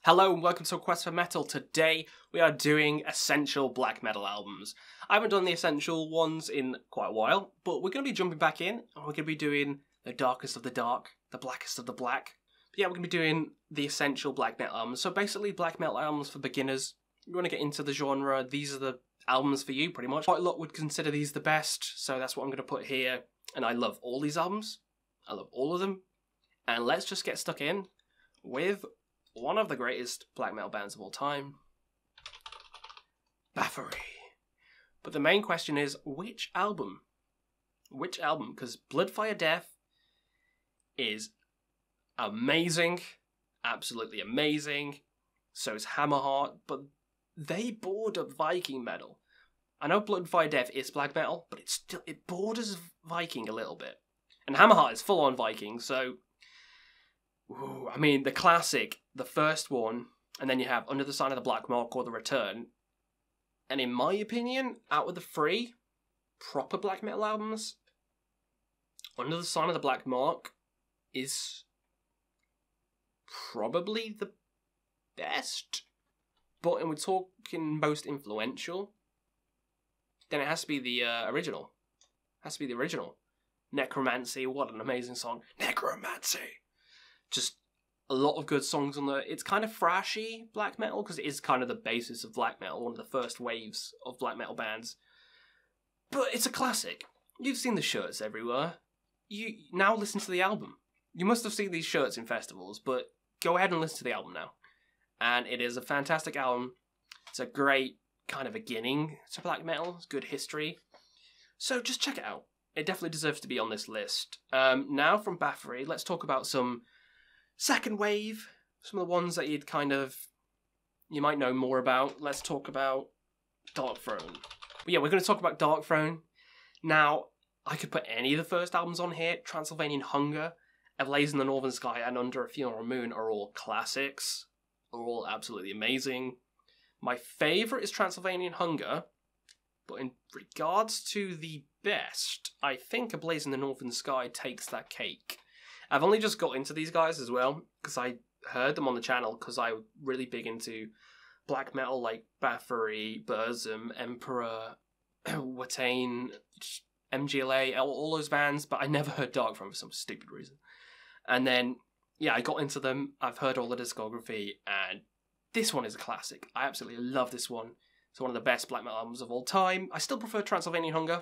Hello and welcome to A Quest for Metal. Today we are doing essential black metal albums. I haven't done the essential ones in quite a while, but we're going to be jumping back in and we're going to be doing the darkest of the dark, the blackest of the black. But yeah, we're going to be doing the essential black metal albums. So basically black metal albums for beginners. You want to get into the genre, these are the albums for you pretty much. Quite a lot would consider these the best, so that's what I'm going to put here. And I love all these albums. I love all of them. And let's just get stuck in with one of the greatest black metal bands of all time, Bathory. But the main question is, which album? Which album? Because Blood, Fire, Death is amazing, absolutely amazing. So is Hammerheart, but they border Viking metal. I know Blood, Fire, Death is black metal, but it borders Viking a little bit. And Hammerheart is full on Viking, so ooh, I mean, the classic, the first one, and then you have Under the Sign of the Black Mark or The Return. And in my opinion, out of the three proper black metal albums, Under the Sign of the Black Mark is probably the best. But when we're talking most influential, then it has to be the original. It has to be the original. Necromancy, what an amazing song. Necromancy! Just a lot of good songs on there. It's kind of thrashy black metal because it is kind of the basis of black metal, one of the first waves of black metal bands. But it's a classic. You've seen the shirts everywhere. You now listen to the album. You must have seen these shirts in festivals, but go ahead and listen to the album now. And it is a fantastic album. It's a great kind of beginning to black metal. It's good history. So just check it out. It definitely deserves to be on this list. Now from Bathory, let's talk about some second wave, some of the ones that you might know more about. Let's talk about Darkthrone. Yeah, we're going to talk about Darkthrone. Now, I could put any of the first albums on here. Transylvanian Hunger, A Blaze in the Northern Sky, and Under a Funeral Moon are all classics. Are all absolutely amazing. My favourite is Transylvanian Hunger, but in regards to the best, I think A Blaze in the Northern Sky takes that cake. I've only just got into these guys as well, because I heard them on the channel, because I'm really big into black metal like Bathory, Burzum, Emperor, Watain, MGLA, all those bands, but I never heard Darkthrone for some stupid reason. And then, yeah, I got into them, I've heard all the discography, and this one is a classic. I absolutely love this one. It's one of the best black metal albums of all time. I still prefer Transylvanian Hunger,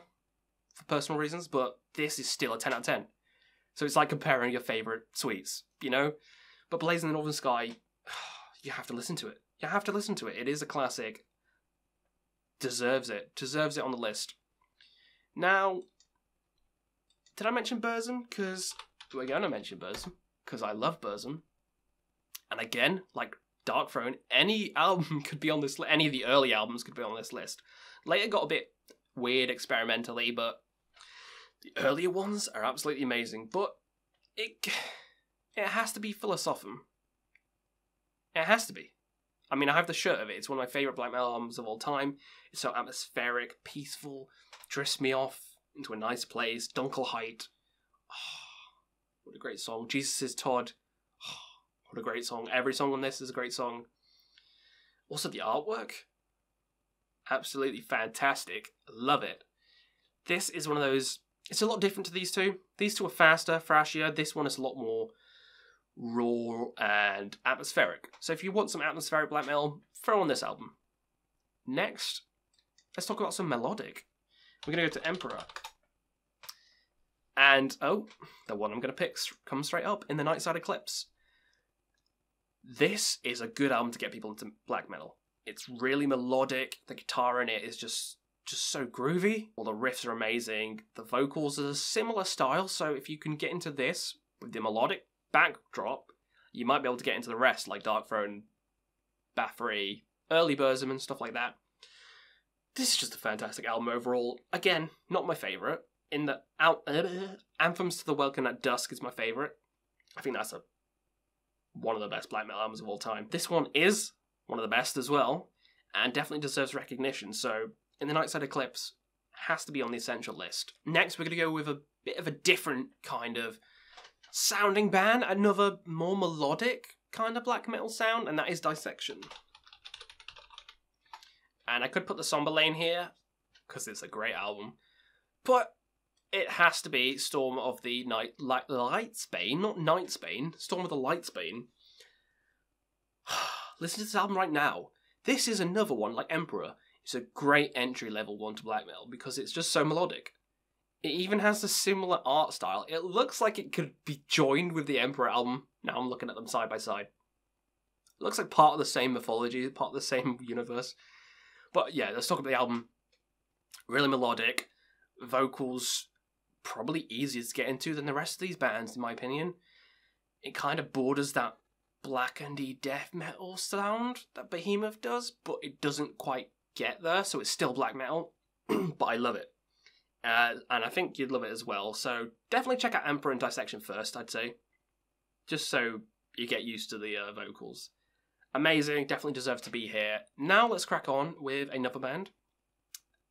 for personal reasons, but this is still a 10 out of 10. So it's like comparing your favourite sweets, you know? But Blaze in the Northern Sky, you have to listen to it. You have to listen to it. It is a classic. Deserves it. Deserves it on the list. Now, did I mention Burzum? Because we're going to mention Burzum. Because I love Burzum. And again, like Darkthrone, any album could be on this list. Any of the early albums could be on this list. Later got a bit weird experimentally, but the earlier ones are absolutely amazing, but it has to be Philosophem. It has to be. I mean, I have the shirt of it. It's one of my favourite black metal albums of all time. It's so atmospheric, peaceful, drifts me off into a nice place. Dunkelheit. Oh, what a great song. Jesus is Todd. Oh, what a great song. Every song on this is a great song. Also, the artwork. Absolutely fantastic. Love it. This is one of those. It's a lot different to these two. These two are faster, thrashier. This one is a lot more raw and atmospheric. So if you want some atmospheric black metal, throw on this album. Next, let's talk about some melodic. We're going to go to Emperor. And, oh, the one I'm going to pick comes straight up, In the Nightside Eclipse. This is a good album to get people into black metal. It's really melodic. The guitar in it is just so groovy. All the riffs are amazing. The vocals are a similar style, so if you can get into this with the melodic backdrop, you might be able to get into the rest, like Darkthrone, Bathory, early Burzum and stuff like that. This is just a fantastic album overall. Again, not my favourite. In the Anthems to the Welkin at Dusk is my favourite. I think that's one of the best black metal albums of all time. This one is one of the best as well, and definitely deserves recognition, so In the Nightside Eclipse has to be on the essential list. Next, we're going to go with a bit of a different kind of sounding band, another more melodic kind of black metal sound, and that is Dissection. And I could put the Somber Lane here, because it's a great album, but it has to be Storm of the Lightsbane, not Nightsbane, Storm of the Lightsbane. Listen to this album right now. This is another one, like Emperor. It's a great entry-level one to black metal, because it's just so melodic. It even has a similar art style. It looks like it could be joined with the Emperor album. Now I'm looking at them side by side. It looks like part of the same mythology, part of the same universe. But yeah, let's talk about the album. Really melodic. Vocals probably easier to get into than the rest of these bands, in my opinion. It kind of borders that blackenedy death metal sound that Behemoth does, but it doesn't quite get there, so it's still black metal. But I love it. And I think you'd love it as well. So definitely check out Emperor and Dissection first, I'd say. Just so you get used to the vocals. Amazing, definitely deserves to be here. Now let's crack on with another band.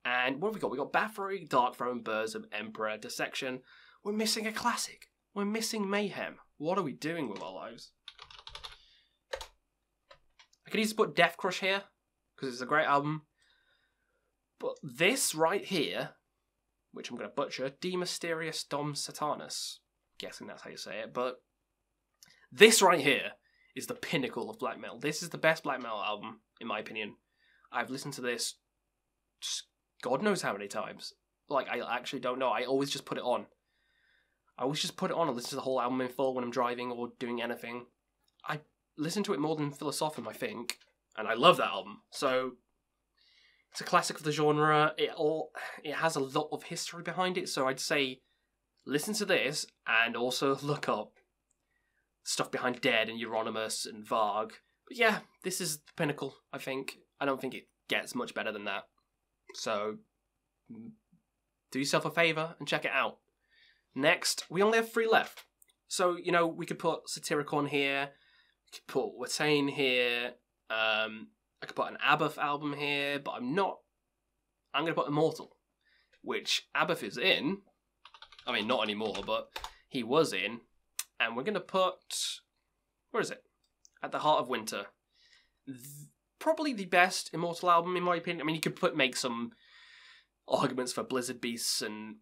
And what have we got? We got Bathory, Darkthrone, Burzum, Emperor, Dissection. We're missing a classic. We're missing Mayhem. What are we doing with our lives? I could easily put Death Crush here, because it's a great album. But this right here, which I'm going to butcher, De Mysteriis Dom Satanus. Guessing that's how you say it, but this right here is the pinnacle of black metal. This is the best black metal album, in my opinion. I've listened to this just God knows how many times. Like, I actually don't know. I always just put it on. I always just put it on and listen to the whole album in full when I'm driving or doing anything. I listen to it more than Philosophem, I think, and I love that album. So it's a classic of the genre. It has a lot of history behind it, so I'd say listen to this and also look up stuff behind Dead and Euronymous and Varg. But yeah, this is the pinnacle, I think. I don't think it gets much better than that. So do yourself a favour and check it out. Next, we only have 3 left. So, you know, we could put Satyricon here, we could put Watain here, I could put an Abath album here, but I'm not. I'm going to put Immortal, which Abath is in. I mean, not anymore, but he was in. And we're going to put, where is it? At the Heart of Winter. Probably the best Immortal album, in my opinion. I mean, you could make some arguments for Blizzard Beasts and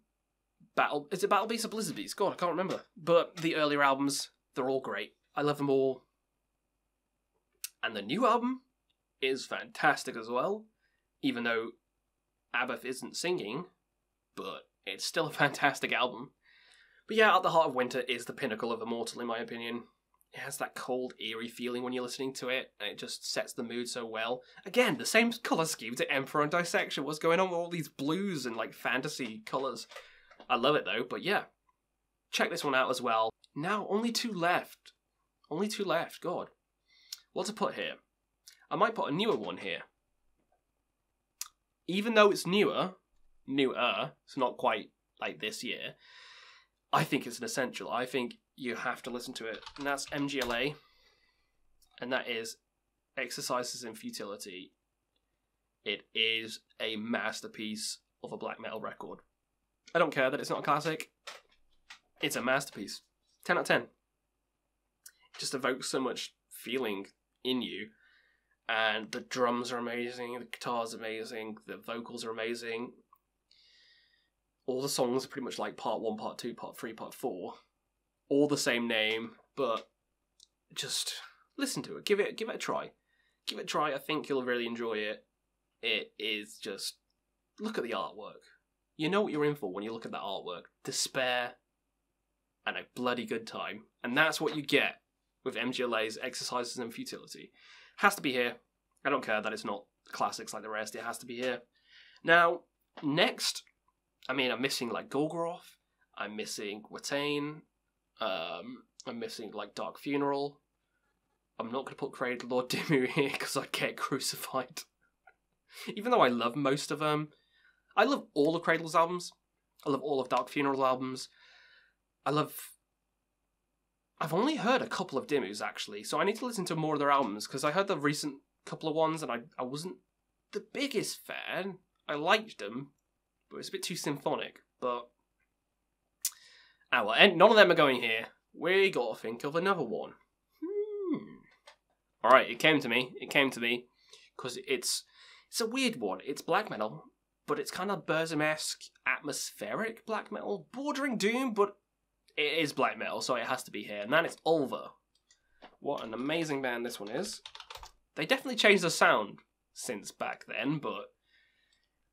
Is it Battle Beasts or Blizzard Beasts? God, I can't remember. But the earlier albums, they're all great. I love them all. And the new album is fantastic as well. Even though Abath isn't singing, but it's still a fantastic album. But yeah, At the Heart of Winter is the pinnacle of Immortal, in my opinion. It has that cold, eerie feeling when you're listening to it, and it just sets the mood so well. Again, the same colour scheme to Emperor and Dissection. What's going on with all these blues and, like, fantasy colours? I love it, though, but yeah. Check this one out as well. Now, only 2 left. Only 2 left, God. What to put here? I might put a newer one here. Even though it's newer, it's not quite like this year, I think it's an essential. I think you have to listen to it. And that's MGLA. And that is Exercises in Futility. It is a masterpiece of a black metal record. I don't care that it's not a classic. It's a masterpiece. 10 out of 10. It just evokes so much feeling in you. And the drums are amazing, the guitar's amazing, the vocals are amazing. All the songs are pretty much like part 1, part 2, part 3, part 4. All the same name, but just listen to it. Give it a try. Give it a try. I think you'll really enjoy it. It is just, look at the artwork. You know what you're in for when you look at that artwork. Despair and a bloody good time. And that's what you get with MGLA's Exercises in Futility. Has to be here. I don't care that it's not classics like the rest. It has to be here. Now, next, I mean, I'm missing like Golgoroth. I'm missing Watain. I'm missing like Dark Funeral. I'm not going to put Cradle Lord Dimmu here because I'd get crucified. Even though I love most of them. I love all of Cradle's albums. I love all of Dark Funeral albums. I've only heard a couple of Dimmu's, actually, so I need to listen to more of their albums, because I heard the recent couple of ones, and I wasn't the biggest fan. I liked them, but it's a bit too symphonic, but well, and none of them are going here. We gotta think of another one. Alright, it came to me. It came to me. Because it's a weird one. It's black metal, but it's kind of Burzum-esque, atmospheric black metal. Bordering doom, but it is black metal, so it has to be here. And then it's Ulver. What an amazing band this one is. They definitely changed the sound since back then, but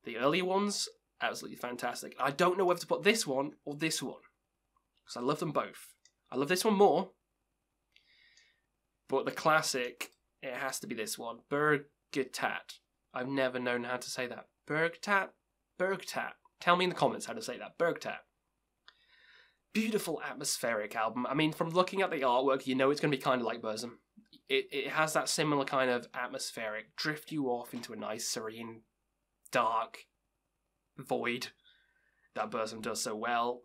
the earlier ones, absolutely fantastic. I don't know whether to put this one or this one, because I love them both. I love this one more, but the classic, it has to be this one. Bergtat. I've never known how to say that. Bergtat? Bergtat. Tell me in the comments how to say that. Bergtat. Beautiful atmospheric album. I mean, from looking at the artwork, you know it's going to be kind of like Burzum. It has that similar kind of atmospheric, drift you off into a nice, serene, dark void that Burzum does so well.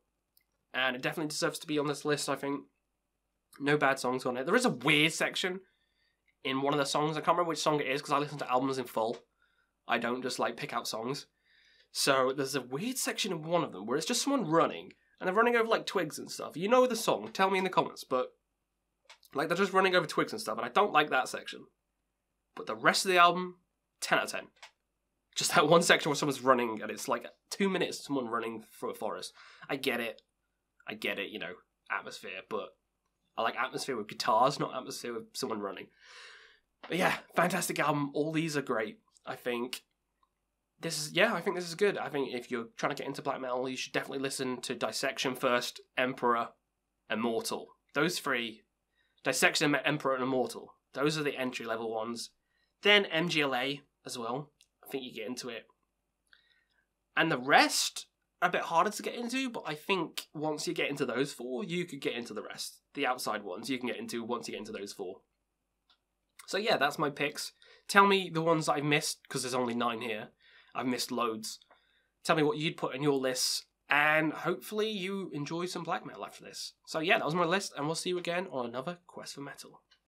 And it definitely deserves to be on this list, I think. No bad songs on it. There is a weird section in one of the songs. I can't remember which song it is because I listen to albums in full. I don't just like pick out songs. So there's a weird section in one of them where it's just someone running. And they're running over like twigs and stuff. You know the song, tell me in the comments. But like they're just running over twigs and stuff. And I don't like that section. But the rest of the album, 10 out of 10. Just that one section where someone's running and it's like 2 minutes of someone running through a forest. I get it, you know, atmosphere. But I like atmosphere with guitars, not atmosphere with someone running. But yeah, fantastic album. All these are great. I think this is good. I think if you're trying to get into black metal, you should definitely listen to Dissection first, Emperor, Immortal. Those three, Dissection, Emperor, and Immortal. Those are the entry-level ones. Then MGLA as well. I think you get into it. And the rest are a bit harder to get into, but I think once you get into those four, you could get into the rest. The outside ones you can get into once you get into those four. So yeah, that's my picks. Tell me the ones that I've missed, because there's only 9 here. I've missed loads. Tell me what you'd put in your lists, and hopefully you enjoy some black metal after this. So yeah, that was my list, and we'll see you again on another Quest for Metal.